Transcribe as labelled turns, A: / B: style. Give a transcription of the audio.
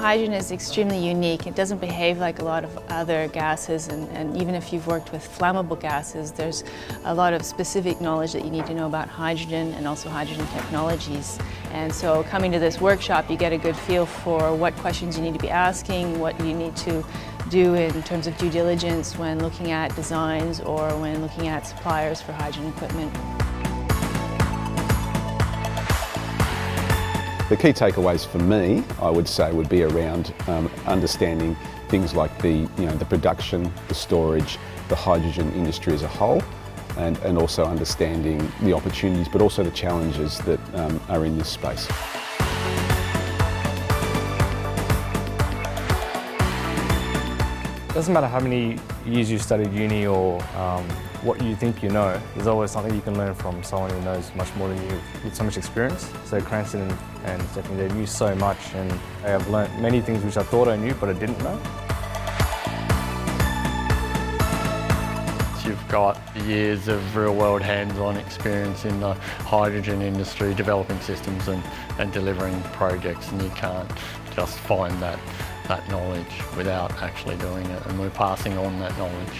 A: hydrogen is extremely unique. It doesn't behave like a lot of other gases, and even if you've worked with flammable gases, there's a lot of specific knowledge that you need to know about hydrogen and also hydrogen technologies. And so coming to this workshop, you get a good feel for what questions you need to be asking, what you need to do in terms of due diligence when looking at designs or when looking at suppliers for hydrogen equipment.
B: The key takeaways for me, I would say, would be around understanding things like the production, the storage, the hydrogen industry as a whole, and also understanding the opportunities, but also the challenges that are in this space.
C: It doesn't matter how many years you studied uni or what you think you know, there's always something you can learn from someone who knows much more than you with so much experience. So Cranston and Stephanie, they knew so much, and they have learnt many things which I thought I knew but I didn't know.
D: You've got years of real-world hands-on experience in the hydrogen industry, developing systems and delivering projects, and you can't just find that knowledge without actually doing it, and we're passing on that knowledge.